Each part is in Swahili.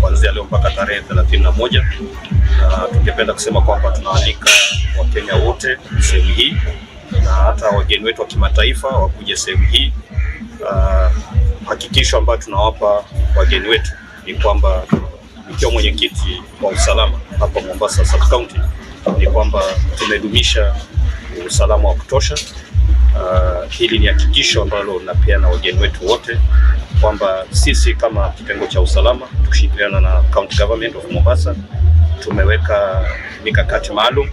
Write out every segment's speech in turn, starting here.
kuanzia leo mpaka tarehe 31. Tungependa kusema kwamba tunaalika Wakenya wote sehemu hii na hata wageni wetu wa kimataifa wakuje sehemu hii. Hakikisho ambayo tunawapa wageni wetu ni kwamba ikiwa mwenyekiti wa usalama hapa Mombasa Sub County ni kwamba tumedumisha usalama wa kutosha. Hili ni hakikisho ambalo napeana wageni wetu wote kwamba sisi kama kitengo cha usalama tukishirikiana na County Government of Mombasa tumeweka mikakati maalum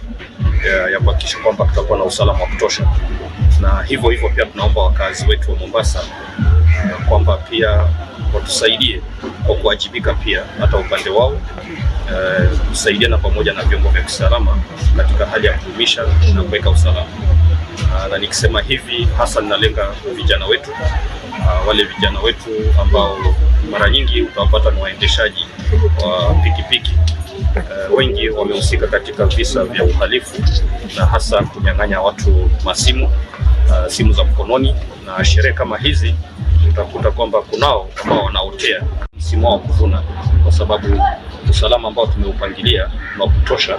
ya kuhakikisha kwamba tutakuwa na usalama wa kutosha, na hivyo pia tunaomba wakazi wetu wa Mombasa kwamba pia watusaidie kwa kuwajibika pia hata upande wao, kusaidiana pamoja na vyombo vya usalama katika hali ya kudumisha na kuweka usalama. Na nikisema hivi hasa ninalenga vijana wetu, wale vijana wetu ambao mara nyingi utawapata ni waendeshaji wa pikipiki. Wengi wamehusika katika visa vya uhalifu na hasa kunyang'anya watu masimu, simu za mkononi, na sherehe kama hizi utakuta kwamba kunao ambao wanaotea msimu wa kuvuna, kwa sababu usalama ambao tumeupangilia na kutosha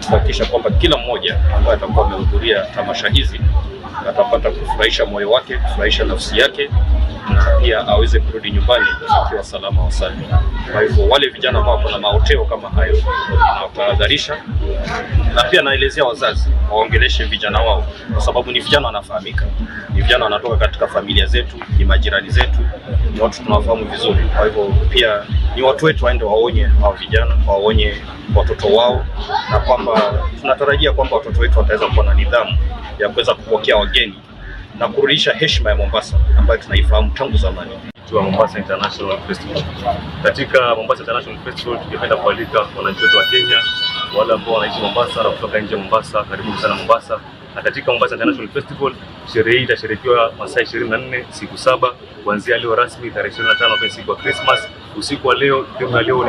kuhakikisha kwamba kila mmoja ambaye atakuwa amehudhuria tamasha hizi atapata kufurahisha moyo wake, kufurahisha nafsi yake, na pia aweze kurudi nyumbani akiwa salama wa salmi. Kwa hivyo wale vijana ambao kuna mahoteo kama hayo ninawatahadharisha, na pia naelezea wazazi waongeleshe vijana wao, kwa sababu ni vijana wanafahamika, ni vijana wanatoka katika familia zetu, ni majirani zetu, ni watu tunawafahamu vizuri. Kwa hivyo pia ni watu wetu waende waonye hao vijana, waonye watoto wao, na kwamba tunatarajia kwamba watoto wetu wataweza kuwa na nidhamu ya kuweza kupokea wageni na kurudisha heshima ya Mombasa ambayo tunaifahamu tangu zamani. Wa Mombasa International Festival. Katika Mombasa International Festival tungependa kualika wananchi wote wa Kenya, wale ambao wanaishi Mombasa na kutoka nje Mombasa, karibu sana Mombasa. Na katika Mombasa International Festival sherehe hii itashirikiwa masaa 24 siku 7 kuanzia leo rasmi tarehe 25 kwa siku ya Christmas. Usiku wa leo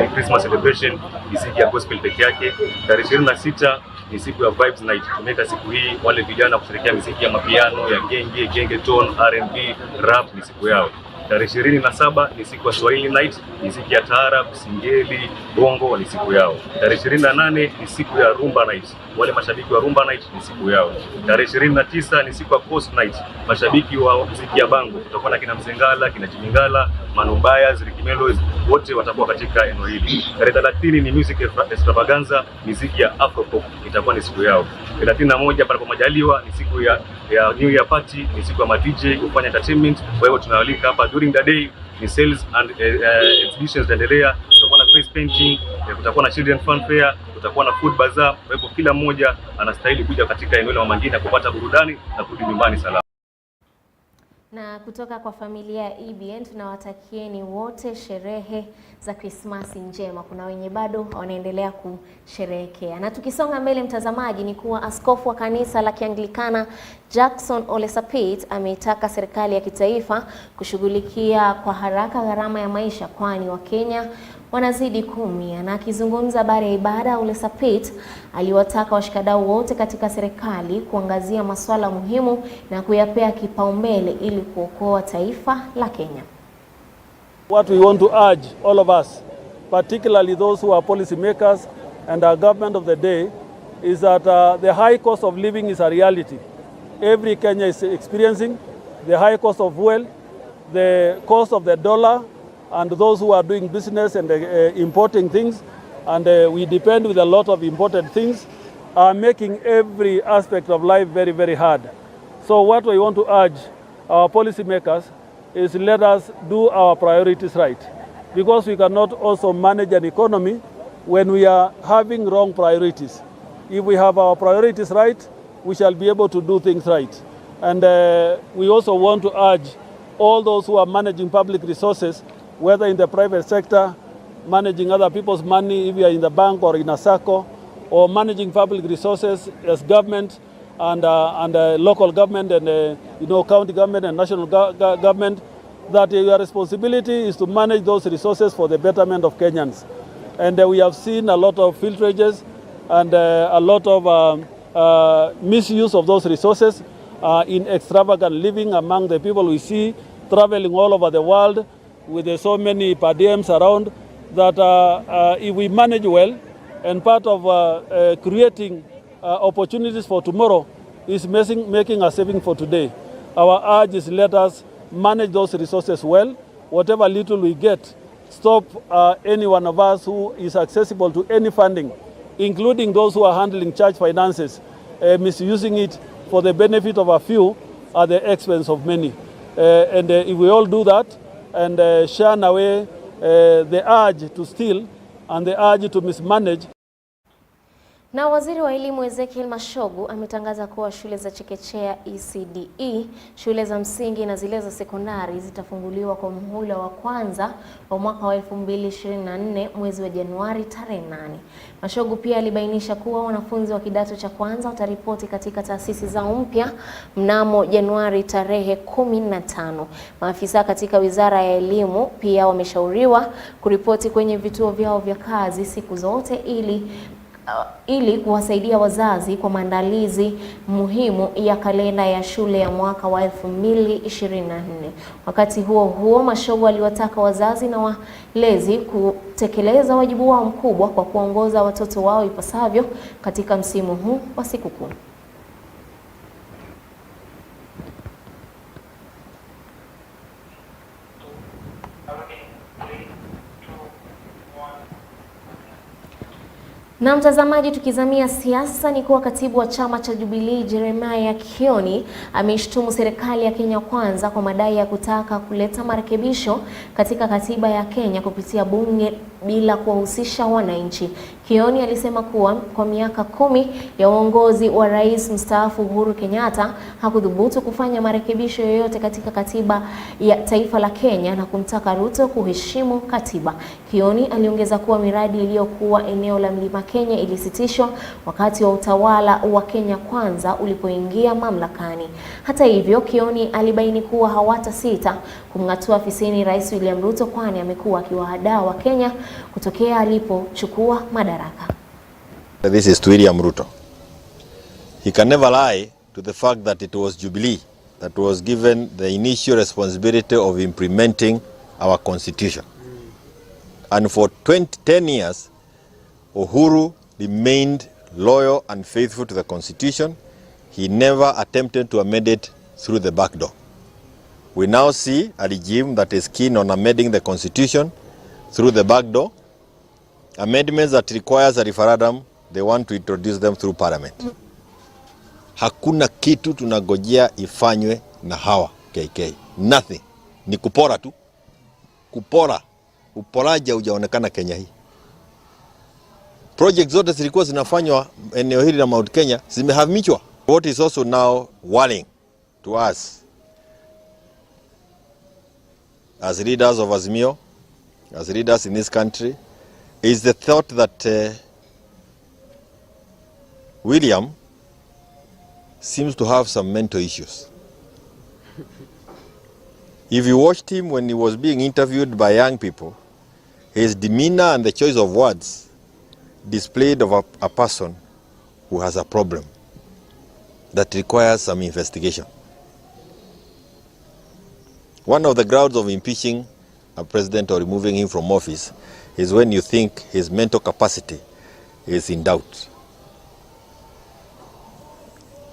ni Christmas celebration, muziki ya gospel peke yake. Tarehe 26 ni siku ya vibes night. Tumeka siku hii wale vijana kushirikia muziki ya mapiano ya gengeton, R&B, rap ni siku yao. Tarehe 27 ni siku ya Swahili night, muziki ya taarab, singeli, bongo ni siku yao. Tarehe 28 ni siku ya rumba night, wale mashabiki wa rumba night ni siku yao. Tarehe 29 ni siku ya coast night, mashabiki wa muziki ya bango, kutakuwa na kina Mzengala, kina Chimingala, Manubaya, Zirikimelos, wote watakuwa katika eneo hili. Tarehe 30 ni music extravaganza, muziki ya Afropop, itakuwa ni siku yao. 31 panapo majaliwa ni siku ya New Year party, ni siku ya ma-DJ kufanya entertainment. Kwa hivyo tunawalika hapa during the day, ni sales and exhibitions zinaendelea, tutakuwa na face painting, kutakuwa na children fun fair, kutakuwa na food bazaar. Kwa hivyo kila mmoja anastahili kuja katika eneo la Mama Ngina kupata burudani na kurudi nyumbani salama. Na kutoka kwa familia ya EBN tunawatakieni wote sherehe za Krisimasi njema. Kuna wenye bado wanaendelea kusherehekea. Na tukisonga mbele mtazamaji, ni kuwa askofu wa kanisa la Kianglikana Jackson Ole Sapit ameitaka serikali ya kitaifa kushughulikia kwa haraka gharama ya maisha, kwani Wakenya wanazidi kuumia. Na akizungumza baada ya ibada, Ole Sapit aliwataka washikadau wote katika serikali kuangazia masuala muhimu na kuyapea kipaumbele ili kuokoa taifa la Kenya. What we want to urge all of us, particularly those who are policy makers and our government of the day, is that the high cost of living is a reality. Every Kenya is experiencing the high cost of fuel, the cost of the dollar, and those who are doing business and importing things, and we depend with a lot of imported things, are making every aspect of life very, very hard. So what we want to urge our policy makers is let us do our priorities right, because we cannot also manage an economy when we are having wrong priorities. If we have our priorities right, we shall be able to do things right. And we also want to urge all those who are managing public resources, whether in the private sector, managing other people's money, if you are in the bank or in a SACCO, or managing public resources as government and local government and county government and national government, that your responsibility is to manage those resources for the betterment of Kenyans. And we have seen a lot of filtrages and a lot of misuse of those resources in extravagant living among the people we see traveling all over the world with so many per diems around. that if we manage well, and part of creating opportunities for tomorrow is making a saving for today. Our urge is let us manage those resources well. Whatever little we get, stop any one of us who is accessible to any funding, including those who are handling church finances, misusing it for the benefit of a few at the expense of many. And if we all do that and shun away the urge to steal and the urge to mismanage. Na waziri wa elimu Ezekiel Mashogu ametangaza kuwa shule za chekechea ECDE, shule za msingi na zile za sekondari zitafunguliwa kwa muhula wa kwanza wa mwaka wa 2024 mwezi wa Januari tarehe 8. Mashogu pia alibainisha kuwa wanafunzi wa kidato cha kwanza wataripoti katika taasisi zao mpya mnamo Januari tarehe 15. Maafisa katika Wizara ya Elimu pia wameshauriwa kuripoti kwenye vituo vyao vya kazi siku zote ili kuwasaidia wazazi kwa maandalizi muhimu ya kalenda ya shule ya mwaka wa 2024. Wakati huo huo, Mashogu aliwataka wazazi na walezi kutekeleza wajibu wao mkubwa kwa kuongoza watoto wao ipasavyo katika msimu huu wa sikukuu. Na mtazamaji, tukizamia siasa ni kuwa katibu wa chama cha Jubilee Jeremiah Kioni ameishtumu serikali ya Kenya Kwanza kwa madai ya kutaka kuleta marekebisho katika katiba ya Kenya kupitia bunge bila kuwahusisha wananchi. Kioni alisema kuwa kwa miaka 10 ya uongozi wa Rais mstaafu Uhuru Kenyatta hakudhubutu kufanya marekebisho yoyote katika katiba ya taifa la Kenya na kumtaka Ruto kuheshimu katiba. Kioni aliongeza kuwa miradi iliyokuwa eneo la Mlima Kenya ilisitishwa wakati wa utawala wa Kenya Kwanza ulipoingia mamlakani. Hata hivyo, Kioni alibaini kuwa hawatasita kumng'atua afisini Rais William Ruto, kwani amekuwa akiwahadaa wa Kenya kutokea alipochukua madaraka. This is to William Ruto. He can never lie to the fact that it was Jubilee that was given the initial responsibility of implementing our constitution. And for 10 years, Uhuru remained loyal and faithful to the constitution. He never attempted to amend it through the back door. We now see a regime that is keen on amending the constitution through the back door. Amendments that requires a referendum, they want to introduce them through parliament. Hakuna kitu tunagojea ifanywe na hawa KK. Nothing. Ni kupora tu. Kupora. Uporaji hujaonekana Kenya hii. Projects zote zilikuwa zinafanywa eneo hili la Mount Kenya zimehamishwa. What is also now worrying to us as leaders of Azimio, as leaders in this country, is the thought that William seems to have some mental issues. If you watched him when he was being interviewed by young people, his demeanor and the choice of words displayed of a person who has a problem that requires some investigation. One of the grounds of impeaching a president or removing him from office is when you think his mental capacity is in doubt.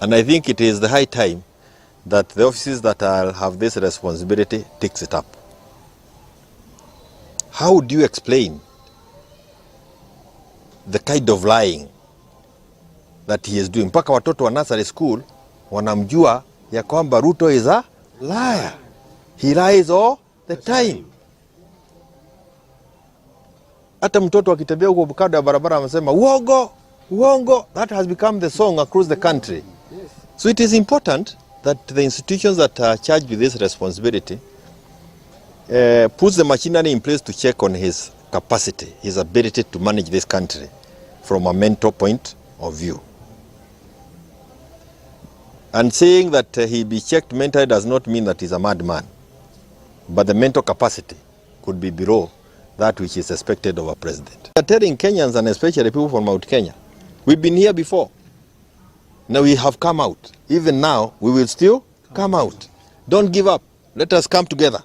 And I think it is the high time that the offices that have this responsibility takes it up. How do you explain the kind of lying that he is doing? Mpaka watoto wa nursery school wanamjua ya kwamba Ruto is a liar. He lies all the time. Hata mtoto akitembea huko kando ya barabara anasema uongo, uongo. That has become the song across the country. So it is important that the institutions that are charged with this responsibility puts the machinery in place to check on his capacity, his ability to manage this country from a mental point of view. And saying that he be checked mentally does not mean that he's a madman, but the mental capacity could be below that which is expected of a president. We are telling Kenyans, and especially people from Mount Kenya, we've been here before. Now we have come out. Even now, we will still come out. Don't give up. Let us come together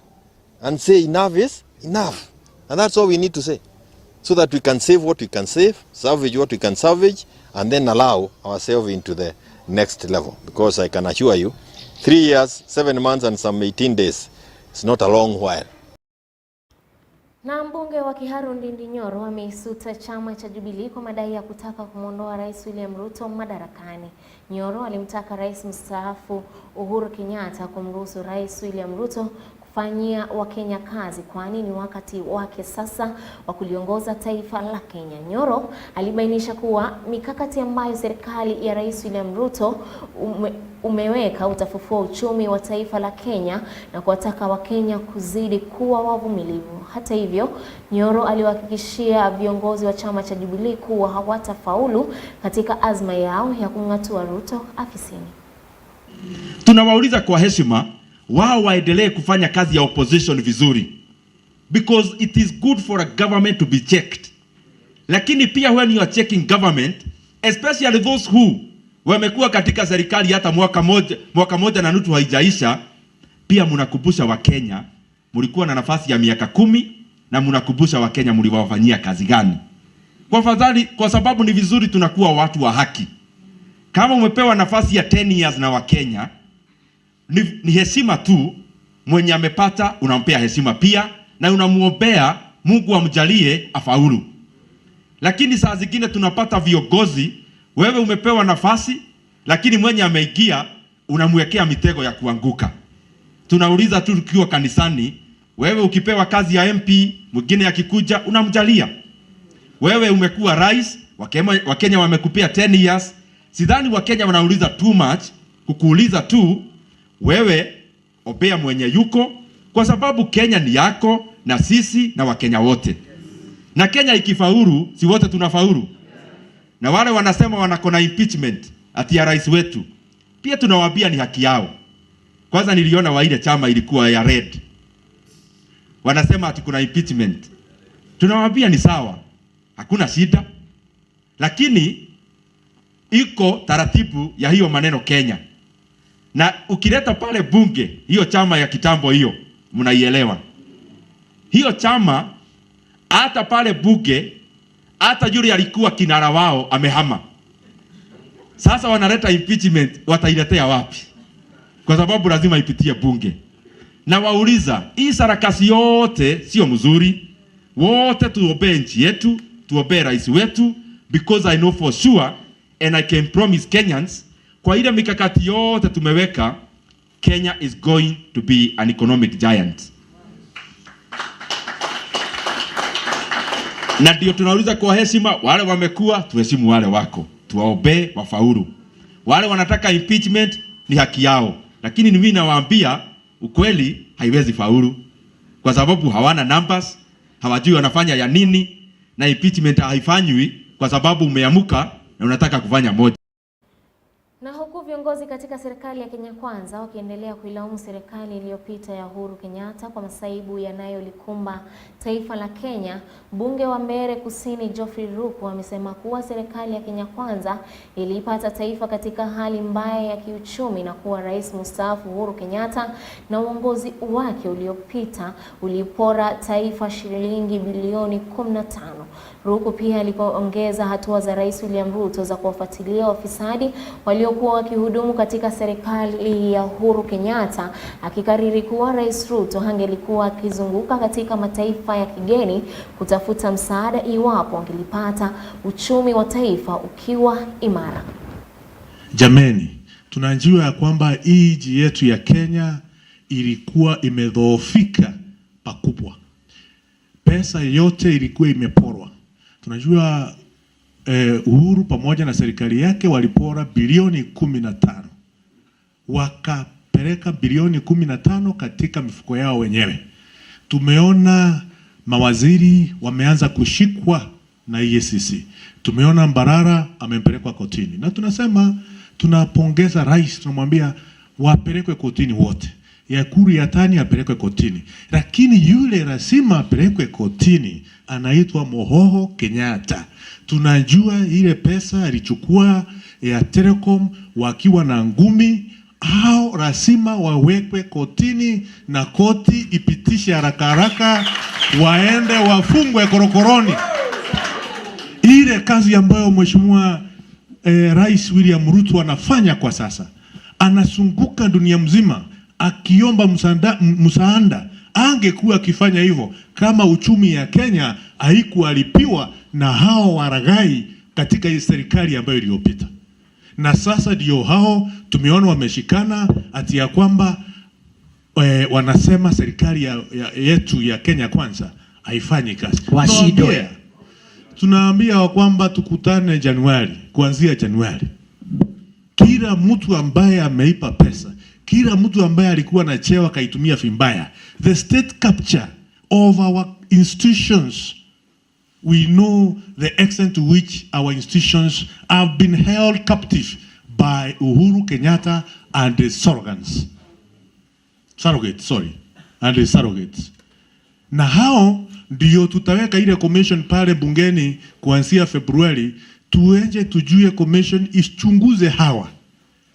and say enough is enough. And that's all we need to say. so that we can save what we can save, salvage what we can salvage, and then allow ourselves into the next level. Because I can assure you, 3 years, 7 months and some 18 days is not a long while. Na mbunge wa Kiharu Ndindi Nyoro ameisuta chama cha Jubilee kwa madai ya kutaka kumwondoa Rais William Ruto madarakani. Nyoro alimtaka Rais mstaafu Uhuru Kenyatta kumruhusu Rais William Ruto kufanyia Wakenya kazi, kwani ni wakati wake sasa wa kuliongoza taifa la Kenya. Nyoro alibainisha kuwa mikakati ambayo serikali ya Rais William Ruto umeweka utafufua uchumi wa taifa la Kenya na kuwataka Wakenya kuzidi kuwa wavumilivu. Hata hivyo, Nyoro aliwahakikishia viongozi wa chama cha Jubilee kuwa hawatafaulu katika azma yao ya kumng'atua Ruto afisini. Tunawauliza kwa heshima wao waendelee kufanya kazi ya opposition vizuri, because it is good for a government to be checked. Lakini pia when you are checking government, especially those who wamekuwa katika serikali hata mwaka moja na nusu haijaisha, pia mnakumbusha Wakenya mlikuwa na nafasi ya miaka 10 na mnakumbusha Wakenya mliwafanyia kazi gani. Kwa sababu ni vizuri tunakuwa watu wa haki. Kama umepewa nafasi ya 10 years na Wakenya, ni heshima tu, mwenye amepata unampea heshima pia, na unamuombea Mungu amjalie afaulu. Lakini saa zingine tunapata viongozi, wewe umepewa nafasi, lakini mwenye ameingia unamwekea mitego ya kuanguka. Tunauliza tu tukiwa kanisani, wewe ukipewa kazi ya MP, mwingine akikuja unamjalia. Wewe umekuwa rais, Wakenya wamekupea 10 years. Sidhani Wakenya wanauliza too much, kukuuliza tu wewe obea mwenye yuko, kwa sababu Kenya ni yako na sisi na Wakenya wote. Na Kenya ikifaulu, si wote tunafaulu. Na wale wanasema wanakona impeachment ati ya rais wetu, pia tunawaambia ni haki yao. Kwanza niliona wa ile chama ilikuwa ya red, wanasema ati kuna impeachment. Tunawaambia ni sawa, hakuna shida. Lakini iko taratibu ya hiyo maneno Kenya. Na ukileta pale bunge, hiyo chama ya kitambo hiyo, mnaielewa. Hiyo chama, hata pale bunge, hata yule alikuwa kinara wao amehama. Sasa wanaleta impeachment, watailetea wapi? Kwa sababu lazima ipitie bunge. Na wauliza, hii sarakasi yote sio mzuri. Wote tuombe nchi yetu, tuombe rais wetu, because I know for sure and I can promise Kenyans, kwa ile mikakati yote tumeweka, Kenya is going to be an economic giant. Na ndio tunauliza kwa heshima, wale wamekuwa tuheshimu wale wako, tuwaombe wafaulu. Wale wanataka impeachment ni haki yao, lakini mimi nawaambia ukweli, haiwezi faulu kwa sababu hawana numbers, hawajui wanafanya ya nini, na impeachment haifanywi kwa sababu umeamuka na unataka kufanya moja. Na huku viongozi katika serikali ya Kenya Kwanza wakiendelea kuilaumu serikali iliyopita ya Uhuru Kenyatta kwa masaibu yanayolikumba taifa la Kenya, mbunge wa Mbeere Kusini Geoffrey Ruku amesema kuwa serikali ya Kenya Kwanza ilipata taifa katika hali mbaya ya kiuchumi na kuwa rais mstaafu Uhuru Kenyatta na uongozi wake uliopita ulipora taifa shilingi bilioni 15. Ruku pia alipoongeza hatua za Rais William Ruto za kuwafuatilia wafisadi waliokuwa wakihudumu katika serikali ya Uhuru Kenyatta, akikariri kuwa Rais Ruto hangelikuwa akizunguka katika mataifa ya kigeni kutafuta msaada iwapo angelipata uchumi wa taifa ukiwa imara. Jameni, tunajua ya kwamba hii nchi yetu ya Kenya ilikuwa imedhoofika pakubwa. Pesa yote ilikuwa imeporwa. Tunajua Uhuru pamoja na serikali yake walipora bilioni 15. Wakapeleka bilioni 15 katika mifuko yao wenyewe. Tumeona mawaziri wameanza kushikwa na EACC. Tumeona Mbarara amepelekwa kotini. Na tunasema tunapongeza rais, tunamwambia wapelekwe kotini wote. Yakuru Yatani apelekwe kotini. Lakini yule lazima apelekwe kotini anaitwa Mohoho Kenyatta. Tunajua ile pesa alichukua ya Telecom wakiwa na ngumi, au lazima wawekwe kotini na koti ipitishe haraka haraka waende wafungwe korokoroni. ile kazi ambayo Mheshimiwa Rais William Ruto anafanya kwa sasa. Anazunguka dunia mzima akiomba msaada. Angekuwa akifanya hivyo kama uchumi ya Kenya haikuharibiwa na hao waragai katika hii serikali ambayo iliyopita. Na sasa ndio hao tumeona wameshikana ati ya kwamba wanasema serikali yetu ya Kenya Kwanza haifanyi kazi. Tunaambia kwamba tukutane Januari, kuanzia Januari. Kila mtu ambaye ameipa pesa, kila mtu ambaye alikuwa na cheo kaitumia vibaya, the state capture of our institutions, we know the extent to which our institutions have been held captive by Uhuru Kenyatta and the surrogates. Na hao ndio tutaweka ile commission pale bungeni kuanzia Februari, tuenje tujue commission ichunguze hawa.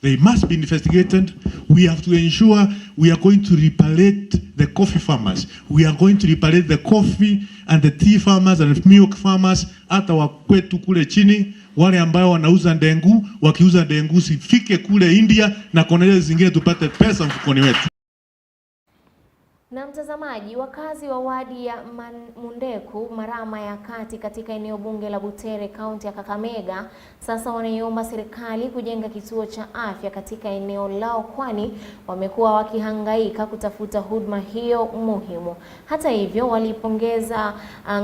They must be investigated. We have to ensure we are going to reparate the coffee farmers. We are going to reparate the coffee and the tea farmers and milk farmers, hata wakwetu kule chini, wale ambao wanauza ndengu, wakiuza ndengu sifike kule India na konele zingine tupate pesa mfukoni wetu. Na mtazamaji, wakazi wa wadi ya Mundeku, Marama ya Kati katika eneo bunge la Butere, kaunti ya Kakamega, sasa wanaiomba serikali kujenga kituo cha afya katika eneo lao, kwani wamekuwa wakihangaika kutafuta huduma hiyo muhimu. Hata hivyo, walipongeza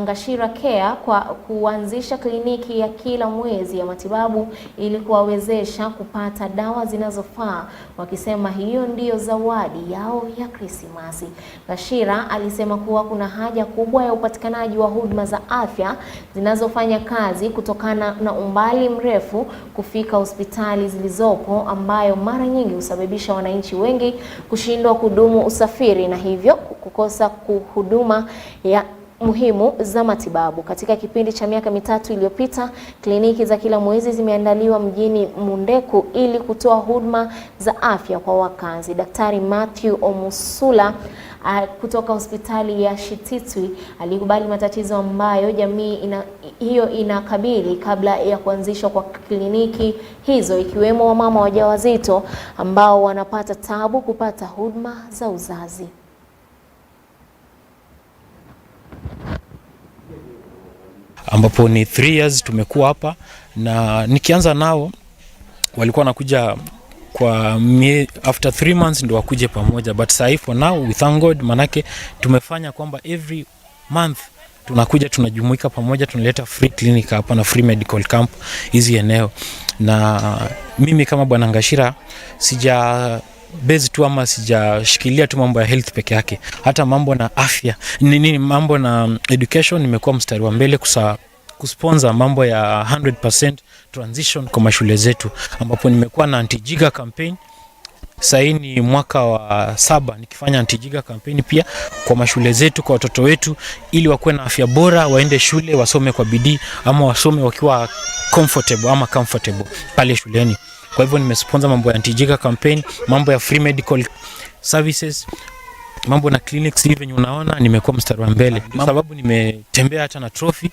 Gachagua Care kwa kuanzisha kliniki ya kila mwezi ya matibabu ili kuwawezesha kupata dawa zinazofaa, wakisema hiyo ndiyo zawadi yao ya Krisimasi. Gachagua alisema kuwa kuna haja kubwa ya upatikanaji wa huduma za afya zinazofanya kazi kutokana na umbali mrefu kufika hospitali zilizopo, ambayo mara nyingi husababisha wananchi wengi kushindwa kudumu usafiri na hivyo kukosa huduma ya muhimu za matibabu. Katika kipindi cha miaka mitatu iliyopita, kliniki za kila mwezi zimeandaliwa mjini Mundeku ili kutoa huduma za afya kwa wakazi. Daktari Matthew Omusula kutoka hospitali ya Shititwi alikubali matatizo ambayo jamii inakabili kabla ya kuanzishwa kwa kliniki hizo, ikiwemo wamama wajawazito ambao wanapata tabu kupata huduma za uzazi. Ambapo ni 3 years tumekuwa hapa, na nikianza nao walikuwa wanakuja kwa after 3 months ndio wakuje pamoja, but sasa for now we thank God, manake tumefanya kwamba every month tunakuja tunajumuika pamoja, tunaleta free clinic hapa na free medical camp hizi eneo. Na mimi kama bwana Gachagua sija base tu ama sijashikilia tu mambo ya health peke yake, hata mambo na afya mambo na education nimekuwa mstari wa mbele kusponsor mambo ya 100% transition kwa mashule zetu, ambapo nimekuwa na anti-jiga campaign. Sasa ni mwaka wa 7 nikifanya anti-jiga campaign pia kwa mashule zetu, kwa watoto wetu, ili wakuwe na afya bora, waende shule, wasome kwa bidii, ama wasome wakiwa comfortable pale shuleni. Kwa hivyo nimesponsor mambo ya anti-jiga campaign, mambo ya free medical services, mambo na clinics hivi unaona nimekuwa mstari wa mbele. Sababu nimetembea hata na trophy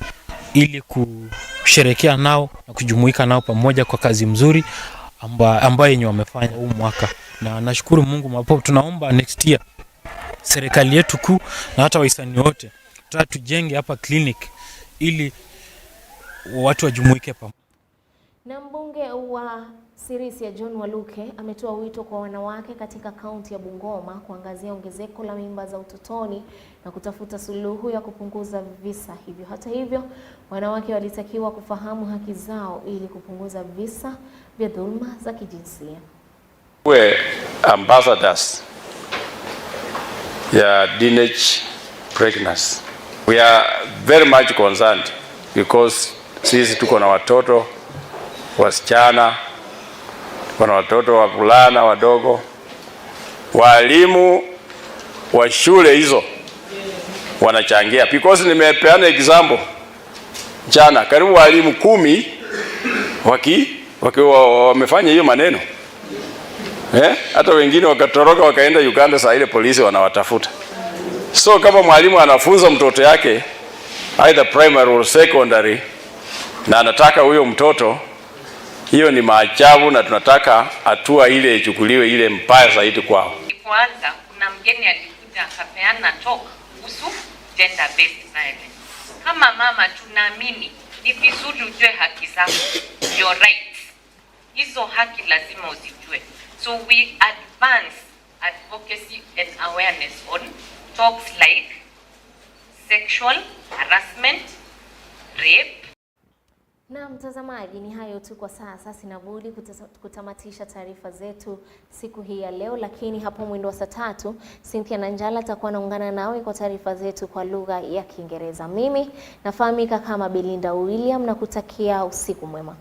ili kusherehekea nao na kujumuika nao pamoja kwa kazi mzuri ambayo yenye wamefanya huu mwaka. Na nashukuru Mungu, mapo tunaomba next year serikali yetu kuu na hata wahisani wote tujenge hapa clinic ili watu wajumuike pamoja. Na mbunge wa Sirisia John Waluke ametoa wito kwa wanawake katika kaunti ya Bungoma kuangazia ongezeko la mimba za utotoni na kutafuta suluhu ya kupunguza visa hivyo. Hata hivyo, wanawake walitakiwa kufahamu haki zao ili kupunguza visa vya dhulma za kijinsia. We ambassadors ya teenage pregnancy. We are very much concerned because sisi tuko na watoto wasichana, kuna watoto wavulana wadogo. Walimu wa shule hizo wanachangia, because nimepeana example jana, karibu walimu 10 wamefanya hiyo maneno, hata wengine wakatoroka wakaenda Uganda, saa ile polisi wanawatafuta. So kama mwalimu anafunza mtoto yake either primary or secondary, na anataka huyo mtoto, hiyo ni maajabu, na tunataka hatua ile ichukuliwe ile mbaya zaidi kwao. Kwanza kuna mgeni alikuja akapeana talk kuhusu gender based violence. Kama mama tunaamini ni vizuri ujue haki zako, your rights. Hizo haki lazima uzijue. So we advance advocacy and awareness on talks like sexual harassment, rape. Na mtazamaji, ni hayo tu kwa sasa. Sina budi kutamatisha taarifa zetu siku hii ya leo, lakini hapo mwendo wa saa 3 Cynthia Nanjala atakuwa anaungana nawe kwa taarifa zetu kwa lugha ya Kiingereza. Mimi nafahamika kama Belinda William na kutakia usiku mwema.